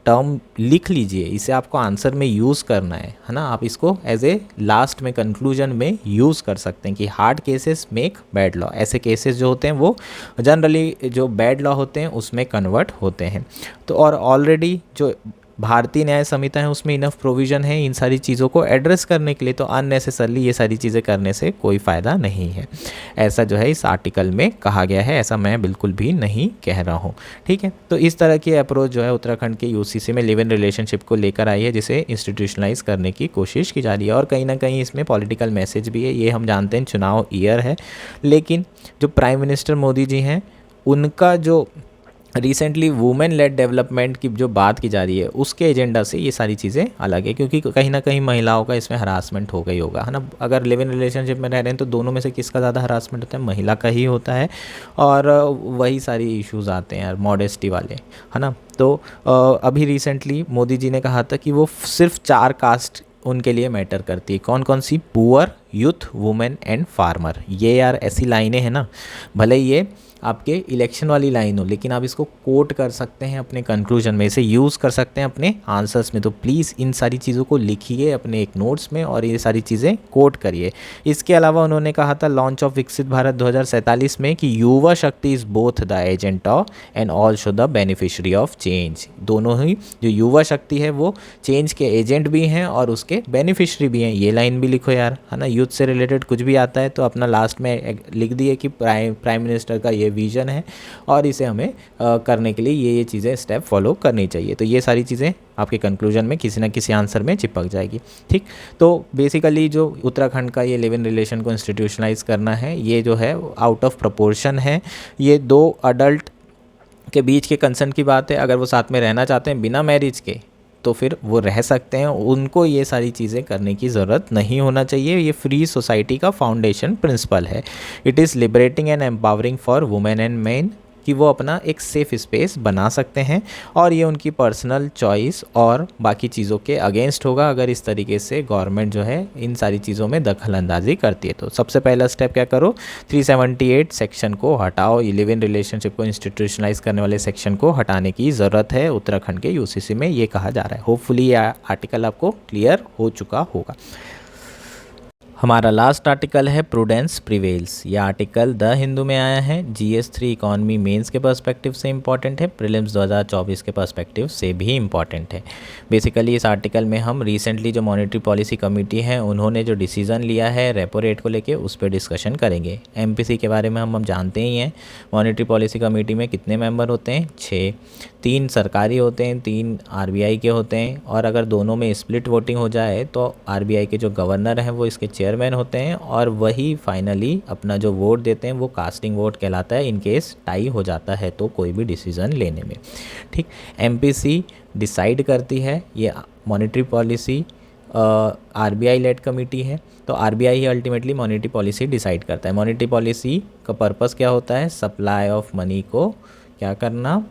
टर्म लिख लीजिए, इसे आपको आंसर में यूज़ करना है ना। आप इसको एज ए लास्ट में कंक्लूजन में यूज़ कर सकते हैं कि hard cases make bad law. ऐसे केसेस जो होते हैं वो जनरली जो बैड लॉ होते हैं उसमें कन्वर्ट होते हैं। तो और ऑलरेडी जो भारतीय न्याय संहिता है उसमें इनफ प्रोविज़न है इन सारी चीज़ों को एड्रेस करने के लिए, तो अननेसेसरली ये सारी चीज़ें करने से कोई फ़ायदा नहीं है, ऐसा जो है इस आर्टिकल में कहा गया है। ऐसा मैं बिल्कुल भी नहीं कह रहा हूँ, ठीक है। तो इस तरह की अप्रोच जो है उत्तराखंड के UCC में लिव इन रिलेशनशिप को लेकर आई है, जिसे इंस्टीट्यूशनलाइज करने की कोशिश की जा रही है। और कहीं ना कहीं इसमें पॉलिटिकल मैसेज भी है, ये हम जानते हैं, चुनाव ईयर है, लेकिन जो प्राइम मिनिस्टर मोदी जी हैं उनका जो रिसेंटली वुमेन लेड डेवलपमेंट की जो बात की जा रही है उसके एजेंडा से ये सारी चीज़ें अलग है, क्योंकि कहीं ना कहीं महिलाओं का इसमें हरासमेंट हो गई होगा, है ना। अगर लिव इन रिलेशनशिप में रह रहे हैं तो दोनों में से किसका ज़्यादा हरासमेंट होता है, महिला का ही होता है, और वही सारी इश्यूज़ आते हैं यार मॉडेस्टी वाले, है ना। तो अभी रिसेंटली मोदी जी ने कहा था कि वो सिर्फ 4 कास्ट उनके लिए मैटर करती है, कौन कौन सी, poor, youth, women and farmer. ये यार ऐसी लाइनें हैं ना, भले ये आपके इलेक्शन वाली लाइन हो, लेकिन आप इसको कोट कर सकते हैं अपने कंक्लूजन में, इसे यूज़ कर सकते हैं अपने आंसर्स में। तो प्लीज़ इन सारी चीज़ों को लिखिए अपने एक नोट्स में और ये सारी चीज़ें कोट करिए। इसके अलावा उन्होंने कहा था लॉन्च ऑफ विकसित भारत 2047 में कि युवा शक्ति is both the agent of and also the beneficiary of change. दोनों ही, जो युवा शक्ति है वो चेंज के एजेंट भी हैं और उसके बेनिफिशरी भी हैं। ये लाइन भी लिखो यार, है ना। यूथ से रिलेटेड कुछ भी आता है तो अपना लास्ट में लिख दिए कि प्राइम मिनिस्टर का ये विजन है और इसे हमें करने के लिए ये चीज़ें स्टेप फॉलो करनी चाहिए। तो ये सारी चीज़ें आपके कंक्लूजन में किसी ना किसी आंसर में चिपक जाएगी, ठीक। तो बेसिकली जो उत्तराखंड का ये लिव इन रिलेशन को इंस्टीट्यूशनलाइज करना है, ये जो है आउट ऑफ प्रोपोर्शन है। ये 2 अडल्ट के बीच के कंसेंट की बात है। अगर वो साथ में रहना चाहते हैं बिना मैरिज के तो फिर वो रह सकते हैं, उनको ये सारी चीज़ें करने की ज़रूरत नहीं होना चाहिए। ये फ्री सोसाइटी का फाउंडेशन प्रिंसिपल है। It is liberating and empowering for women and main, कि वो अपना एक सेफ़ स्पेस बना सकते हैं, और ये उनकी पर्सनल चॉइस और बाकी चीज़ों के अगेंस्ट होगा अगर इस तरीके से गवर्नमेंट जो है इन सारी चीज़ों में दखल अंदाजी करती है। तो सबसे पहला स्टेप क्या करो, 378 सेक्शन को हटाओ। ये लिव इन रिलेशनशिप को इंस्टीट्यूशनलाइज करने वाले सेक्शन को हटाने की ज़रूरत है उत्तराखंड के UCC में, ये कहा जा रहा है। होपफुली ये आर्टिकल आपको क्लियर हो चुका होगा। हमारा लास्ट आर्टिकल है प्रूडेंस प्रिवेल्स। ये आर्टिकल द हिंदू में आया है। GS3 इकॉनमी मेंस के पर्सपेक्टिव से इम्पॉर्टेंट है, प्रीलिम्स 2024 के पर्सपेक्टिव से भी इम्पॉर्टेंट है। बेसिकली इस आर्टिकल में हम रिसेंटली जो मॉनेटरी पॉलिसी कमेटी है उन्होंने जो डिसीजन लिया है रेपो रेट को लेके उस पर डिस्कशन करेंगे। MPC के बारे में हम जानते ही हैं। मॉनेटरी पॉलिसी कमेटी में कितने मेंबर होते हैं? 6। 3 सरकारी होते हैं, 3 RBI के होते हैं, और अगर दोनों में स्प्लिट वोटिंग हो जाए तो RBI के जो गवर्नर हैं वो इसके चेयरमैन होते हैं, और वही फाइनली अपना जो वोट देते हैं वो कास्टिंग वोट कहलाता है। इन केस टाई हो जाता है तो कोई भी डिसीज़न लेने में, ठीक। MPC डिसाइड करती है, ये monetary policy RBI led committee है, तो RBI ही अल्टीमेटली मॉनेटरी पॉलिसी डिसाइड करता है। मॉनेटरी पॉलिसी का पर्पस क्या होता है? सप्लाई ऑफ मनी को क्या करना?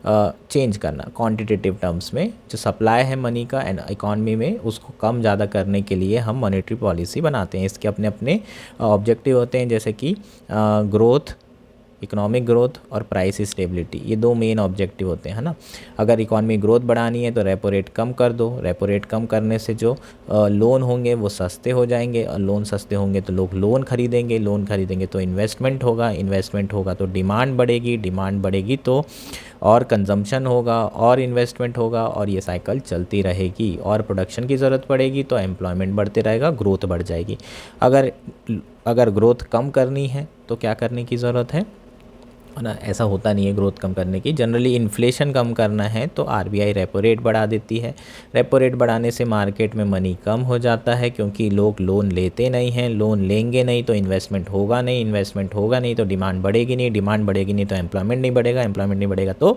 चेंज करना। क्वांटिटेटिव टर्म्स में जो सप्लाई है मनी का एंड इकॉनमी में उसको कम ज़्यादा करने के लिए हम मॉनेटरी पॉलिसी बनाते हैं। इसके अपने अपने ऑब्जेक्टिव होते हैं, जैसे कि ग्रोथ, इकोनॉमिक ग्रोथ और प्राइस स्टेबिलिटी, ये 2 मेन ऑब्जेक्टिव होते हैं, है ना। अगर इकॉनमी ग्रोथ बढ़ानी है तो रेपो रेट कम कर दो। रेपो रेट कम करने से जो लोन होंगे वो सस्ते हो जाएंगे, और लोन सस्ते होंगे तो लोग लोन खरीदेंगे, लोन खरीदेंगे तो इन्वेस्टमेंट होगा, इन्वेस्टमेंट होगा तो डिमांड बढ़ेगी, डिमांड बढ़ेगी तो और कंजम्पशन होगा और इन्वेस्टमेंट होगा, और ये साइकिल चलती रहेगी। और प्रोडक्शन की ज़रूरत पड़ेगी तो एम्प्लॉयमेंट बढ़ते रहेगा, ग्रोथ बढ़ जाएगी। अगर ग्रोथ कम करनी है तो क्या करने की ज़रूरत है ना? ऐसा होता नहीं है ग्रोथ कम करने की। जनरली इन्फ्लेशन कम करना है तो RBI रेपो रेट बढ़ा देती है। रेपो रेट बढ़ाने से मार्केट में मनी कम हो जाता है, क्योंकि लोग लोन लेते नहीं हैं, लोन लेंगे नहीं तो इन्वेस्टमेंट होगा नहीं, इन्वेस्टमेंट होगा नहीं तो डिमांड बढ़ेगी नहीं, डिमांड बढ़ेगी नहीं तो एम्प्लॉयमेंट नहीं बढ़ेगा, एम्प्लॉयमेंट नहीं बढ़ेगा तो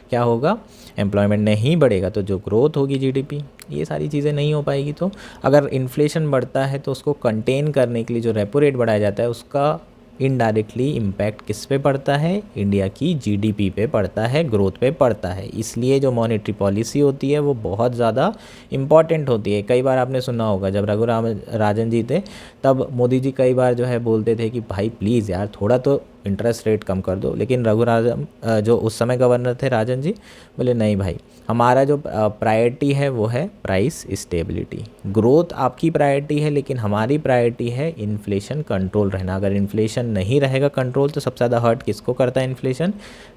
क्या होगा? एम्प्लॉयमेंट नहीं बढ़ेगा तो जो ग्रोथ होगी GDP, ये सारी चीज़ें नहीं हो पाएगी। तो अगर इन्फ्लेशन बढ़ता है तो उसको कंटेन करने के लिए जो रेपो रेट बढ़ाया जाता है उसका इनडायरेक्टली इम्पैक्ट किस पे पड़ता है? इंडिया की GDP पे पड़ता है, ग्रोथ पे पड़ता है। इसलिए जो मॉनेटरी पॉलिसी होती है वो बहुत ज़्यादा इम्पॉर्टेंट होती है। कई बार आपने सुना होगा जब राजन जी थे तब मोदी जी कई बार जो है बोलते थे कि भाई प्लीज़ यार थोड़ा तो इंटरेस्ट रेट कम कर दो, लेकिन जो उस समय गवर्नर थे राजन जी, बोले नहीं भाई, हमारा जो प्रायोरिटी है वो है प्राइस स्टेबिलिटी। ग्रोथ आपकी प्रायोरिटी है लेकिन हमारी प्रायोरिटी है इन्फ्लेशन कंट्रोल रहना। अगर इन्फ्लेशन नहीं रहेगा कंट्रोल तो सबसे ज़्यादा हर्ट किसको करता है इन्फ्लेशन?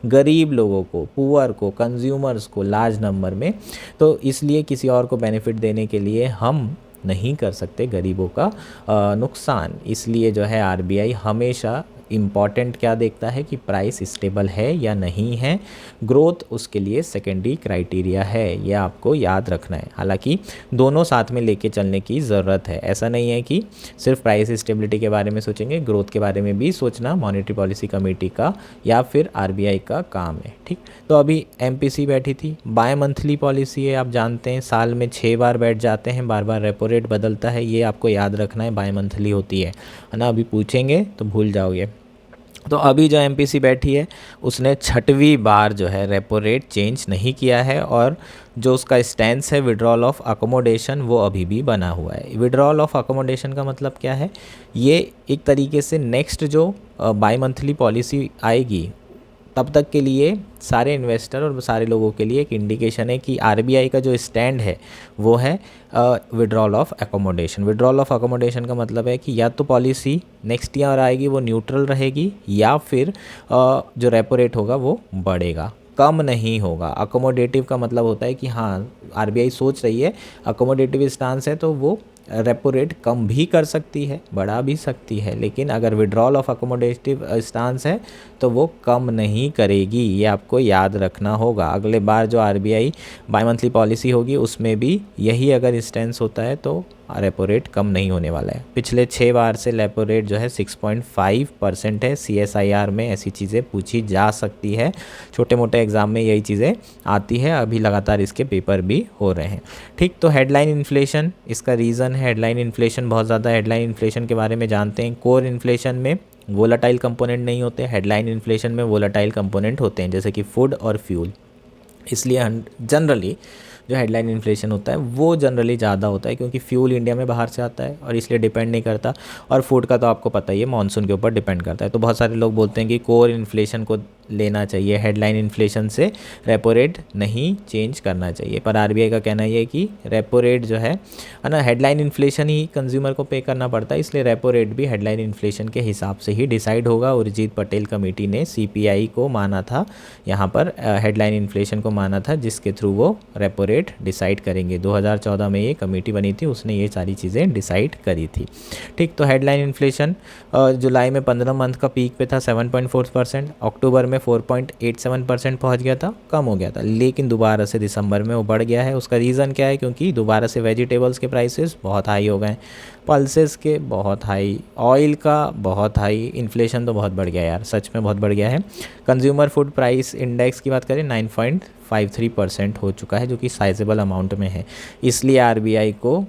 गरीब लोगों को, पुअर को, कंज्यूमर्स को लार्ज नंबर में। तो इसलिए किसी और को बेनिफिट देने के लिए हम नहीं कर सकते गरीबों का नुकसान। इसलिए जो है RBI हमेशा इम्पॉर्टेंट क्या देखता है कि प्राइस स्टेबल है या नहीं है। ग्रोथ उसके लिए सेकेंडरी क्राइटेरिया है, ये आपको याद रखना है। हालांकि दोनों साथ में लेके चलने की ज़रूरत है। ऐसा नहीं है कि सिर्फ प्राइस स्टेबिलिटी के बारे में सोचेंगे, ग्रोथ के बारे में भी सोचना मॉनेटरी पॉलिसी कमेटी का या फिर RBI का काम है, ठीक। तो अभी MPC बैठी थी, बाय मंथली पॉलिसी है, आप जानते हैं साल में 6 बार बैठ जाते हैं, बार बार रेपो रेट बदलता है, ये आपको याद रखना है, बाय मंथली होती है ना। अभी पूछेंगे तो भूल जाओगे। तो अभी जो MPC बैठी है उसने 6वीं बार जो है रेपो रेट चेंज नहीं किया है, और जो उसका स्टैंस है विड्रॉल ऑफ अकोमोडेशन वो अभी भी बना हुआ है। विड्रॉल ऑफ अकोमोडेशन का मतलब क्या है? ये एक तरीके से नेक्स्ट जो बाई मंथली पॉलिसी आएगी तब तक के लिए सारे इन्वेस्टर और सारे लोगों के लिए एक इंडिकेशन है कि RBI का जो स्टैंड है वो है withdrawal of accommodation. Withdrawal of accommodation का मतलब है कि या तो पॉलिसी नेक्स्ट ईयर आएगी वो न्यूट्रल रहेगी, या फिर जो रेपो रेट होगा वो बढ़ेगा, कम नहीं होगा। अकोमोडेटिव का मतलब होता है कि हाँ RBI सोच रही है, अकोमोडेटिव स्टांस है तो वो रेपो रेट कम भी कर सकती है, बढ़ा भी सकती है, लेकिन अगर विड्रॉल ऑफ अकोमोडेटिव स्टांस है तो वो कम नहीं करेगी। ये आपको याद रखना होगा। अगले बार जो RBI बाई मंथली पॉलिसी होगी उसमें भी यही अगर स्टैंस होता है तो रेपो रेट कम नहीं होने वाला है। पिछले 6 बार से रेपो रेट जो है 6.5% है। CSIR में ऐसी चीज़ें पूछी जा सकती है, छोटे मोटे एग्ज़ाम में यही चीज़ें आती है, अभी लगातार इसके पेपर भी हो रहे हैं, ठीक। तो हेडलाइन इन्फ्लेशन इसका रीज़न है। हेडलाइन इन्फ्लेशन बहुत ज़्यादा, हेडलाइन इन्फ्लेशन के बारे में जानते हैं। कोर इन्फ्लेशन में वोलेटाइल कंपोनेंट नहीं होते, हेडलाइन इन्फ्लेशन में वोलेटाइल कंपोनेंट होते हैं, जैसे कि फूड और फ्यूल। इसलिए जनरली जो हेडलाइन इन्फ्लेशन होता है वो जनरली ज़्यादा होता है, क्योंकि फ्यूल इंडिया में बाहर से आता है और इसलिए डिपेंड नहीं करता, और फूड का तो आपको पता ही है मानसून के ऊपर डिपेंड करता है। तो बहुत सारे लोग बोलते हैं कि कोर इन्फ्लेशन को लेना चाहिए, हेडलाइन इन्फ्लेशन से रेपो रेट नहीं चेंज करना चाहिए। पर आरबीआई का कहना ये है कि रेपो रेट जो है ना, हेडलाइन इन्फ्लेशन ही कंज्यूमर को पे करना पड़ता है, इसलिए रेपो रेट भी हेडलाइन इन्फ्लेशन के हिसाब से ही डिसाइड होगा। उर्जित पटेल कमेटी ने सीपीआई को माना था, यहाँ पर हेडलाइन इन्फ्लेशन को माना था, जिसके थ्रू वो रेपो रेट डिसाइड करेंगे। 2014 में ये कमेटी बनी थी, उसने ये सारी चीज़ें डिसाइड करी थी। ठीक, तो हेडलाइन इन्फ्लेशन जुलाई में 15 मंथ का पीक पे था 7.4%, अक्टूबर में 4.87% पहुंच गया था, कम हो गया था, लेकिन दोबारा से दिसंबर में वो बढ़ गया है। उसका रीज़न क्या है? क्योंकि दोबारा से वेजिटेबल्स के प्राइसेस बहुत हाई हो गए, पल्सेस के बहुत हाई, ऑयल का बहुत हाई, इन्फ्लेशन तो बहुत बढ़ गया यार, सच में बहुत बढ़ गया है। कंज्यूमर फूड प्राइस इंडेक्स की बात करें 9.53% हो चुका है, जो कि साइजेबल अमाउंट में है। इसलिए आरबीआई को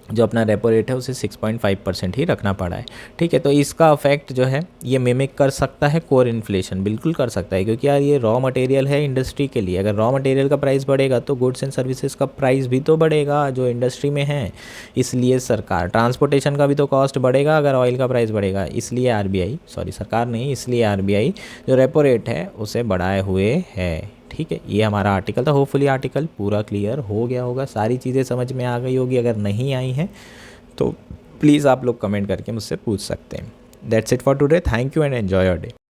जो अपना रेपो रेट है उसे 6.5% ही रखना पड़ा है। ठीक है, तो इसका इफेक्ट जो है ये मिमिक कर सकता है कोर इन्फ्लेशन, बिल्कुल कर सकता है, क्योंकि यार ये रॉ मटेरियल है इंडस्ट्री के लिए। अगर रॉ मटेरियल का प्राइस बढ़ेगा तो गुड्स एंड सर्विसेज का प्राइस भी तो बढ़ेगा जो इंडस्ट्री में है। इसलिए सरकार, ट्रांसपोर्टेशन का भी तो कॉस्ट बढ़ेगा अगर ऑयल का प्राइस बढ़ेगा। इसलिए आरबीआई, सॉरी सरकार नहीं, इसलिए आरबीआई जो रेपो रेट है उसे बढ़ाए हुए है। ठीक है, ये हमारा आर्टिकल था। होपफुली आर्टिकल पूरा क्लियर हो गया होगा, सारी चीज़ें समझ में आ गई होगी। अगर नहीं आई हैं तो प्लीज़ आप लोग कमेंट करके मुझसे पूछ सकते हैं। That's it for today, thank you and enjoy your day.